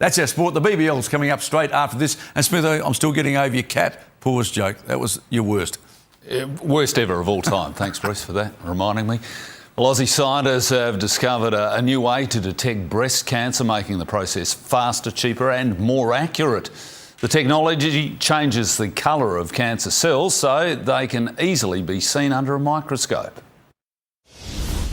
That's our sport. The BBL's coming up straight after this. And Smitho, I'm still getting over your cat paws joke. That was your worst. Worst ever of all time. Thanks, Bruce, for that, reminding me. Well, Aussie scientists have discovered a new way to detect breast cancer, making the process faster, cheaper and more accurate. The technology changes the colour of cancer cells so they can easily be seen under a microscope.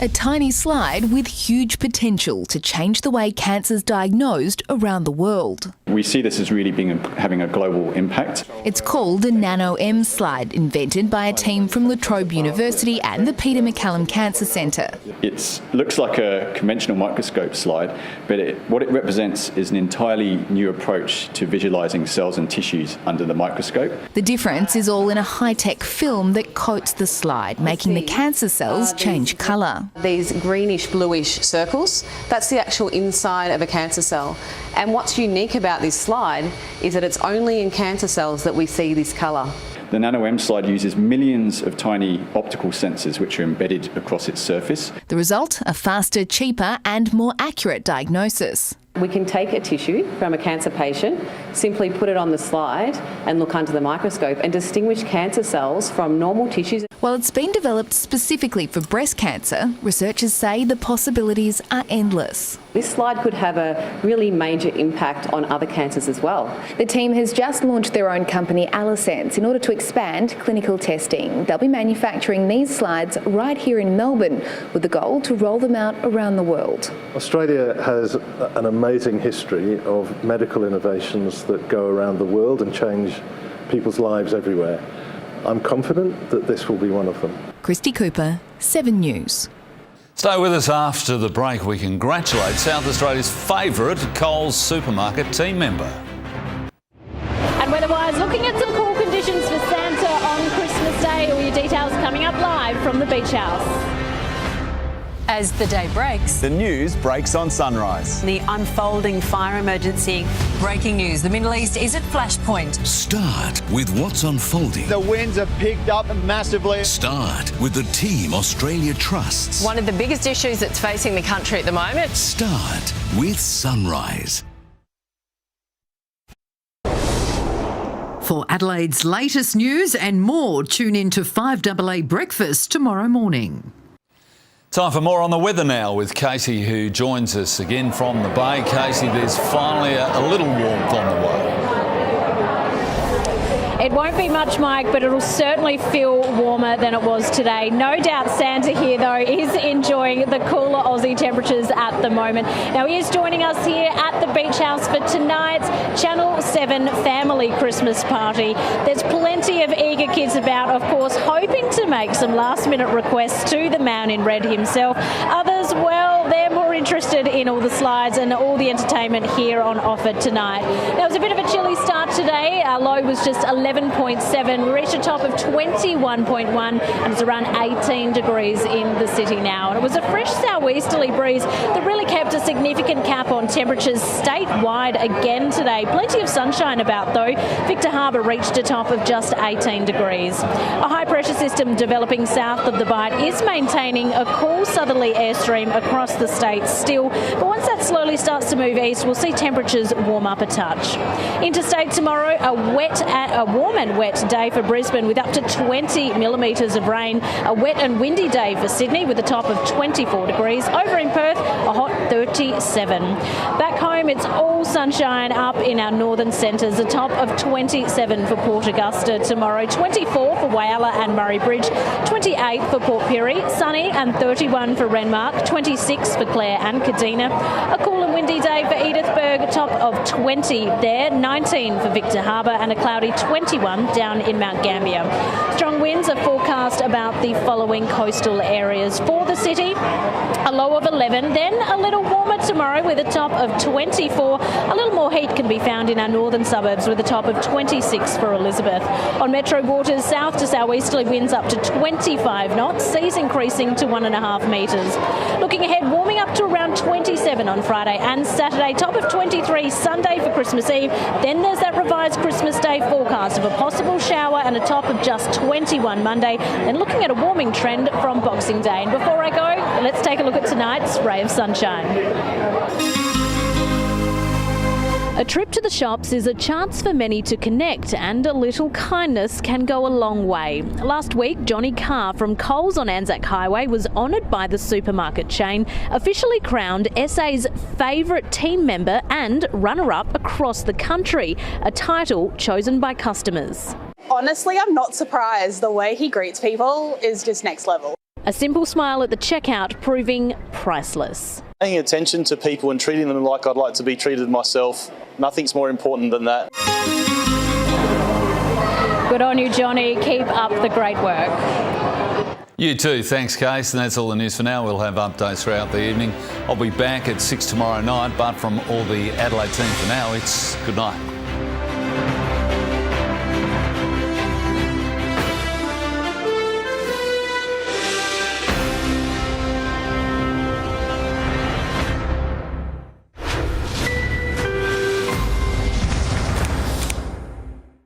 A tiny slide with huge potential to change the way cancer's diagnosed around the world. We see this as really having a global impact. It's called a Nano-M slide, invented by a team from La Trobe University and the Peter MacCallum Cancer Centre. It looks like a conventional microscope slide, but what it represents is an entirely new approach to visualising cells and tissues under the microscope. The difference is all in a high-tech film that coats the slide, making the cancer cells change colour. These greenish bluish circles, that's the actual inside of a cancer cell. And what's unique about this slide is that it's only in cancer cells that we see this colour. The Nano-M slide uses millions of tiny optical sensors which are embedded across its surface. The result, a faster, cheaper and more accurate diagnosis. We can take a tissue from a cancer patient, simply put it on the slide and look under the microscope and distinguish cancer cells from normal tissues. While it's been developed specifically for breast cancer, researchers say the possibilities are endless. This slide could have a really major impact on other cancers as well. The team has just launched their own company, Alisense, in order to expand clinical testing. They'll be manufacturing these slides right here in Melbourne with the goal to roll them out around the world. Australia has an amazing history of medical innovations that go around the world and change people's lives everywhere. I'm confident that this will be one of them. Christy Cooper, 7 News. Stay with us after the break. We congratulate South Australia's favourite Coles supermarket team member. And weather-wise, looking at some cool conditions for Santa on Christmas Day. All your details coming up live from the Beach House. As the day breaks, the news breaks on Sunrise. The unfolding fire emergency. Breaking news, the Middle East is at flashpoint. Start with what's unfolding. The winds have picked up massively. Start with the team Australia trusts. One of the biggest issues that's facing the country at the moment. Start with Sunrise. For Adelaide's latest news and more, tune in to 5AA Breakfast tomorrow morning. Time for more on the weather now with Casey, who joins us again from the Bay. Casey, there's finally a little warmth on the way. It won't be much, Mike, but it'll certainly feel warmer than it was today. No doubt Santa here, though, is enjoying the cooler Aussie temperatures at the moment. Now, he is joining us here at the Beach House for tonight's Channel 7 Family Christmas Party. There's plenty of eager kids about, of course, hoping to make some last-minute requests to the man in red himself. Others, well, they're more interested in all the slides and all the entertainment here on offer tonight. Now, it was a bit of a chilly start today. Our low was just 11.7. We reached a top of 21.1 and it's around 18 degrees in the city now. And it was a fresh southeasterly breeze that really kept a significant cap on temperatures statewide again today. Plenty of sunshine about though. Victor Harbour reached a top of just 18 degrees. A high pressure system developing south of the Bight is maintaining a cool southerly airstream across the state still. But once that slowly starts to move east, we'll see temperatures warm up a touch. Interstate tomorrow, a warm and wet day for Brisbane with up to 20 millimetres of rain. A wet and windy day for Sydney with a top of 24 degrees. Over in Perth, a hot 37. Back home, it's all sunshine up in our northern centres. A top of 27 for Port Augusta tomorrow. 24 for Whyalla and Murray Bridge. 28 for Port Pirie. Sunny and 31 for Renmark. 26 for Clare and Kadina. A cool and windy day for Edithburgh. Top of 20 there. 19 for Victor Harbour and a cloudy 21 down in Mount Gambier. Strong winds are forecast about the following coastal areas for the city. A low of 11, then a little warmer tomorrow with a top of 24. A little more heat can be found in our northern suburbs with a top of 26 for Elizabeth. On metro waters, south to southeasterly winds up to 25 knots, seas increasing to 1.5 metres. Looking ahead, warming up to around 27 on Friday and Saturday, top of 23 Sunday for Christmas Eve. Then there's that revised Christmas Day forecast of a possible shower and a top of just 21 Monday. Then looking at a warming trend from Boxing Day. And before I go, let's take a look at tonight's ray of sunshine. A trip to the shops is a chance for many to connect, and a little kindness can go a long way. Last week, Johnny Carr from Coles on Anzac Highway was honoured by the supermarket chain, officially crowned SA's favourite team member and runner-up across the country, a title chosen by customers. Honestly, I'm not surprised. The way he greets people is just next level. A simple smile at the checkout proving priceless. Paying attention to people and treating them like I'd like to be treated myself, nothing's more important than that. Good on you, Johnny. Keep up the great work. You too. Thanks, Case. And that's all the news for now. We'll have updates throughout the evening. I'll be back at 6 tomorrow night, but from all the Adelaide team for now, it's good night.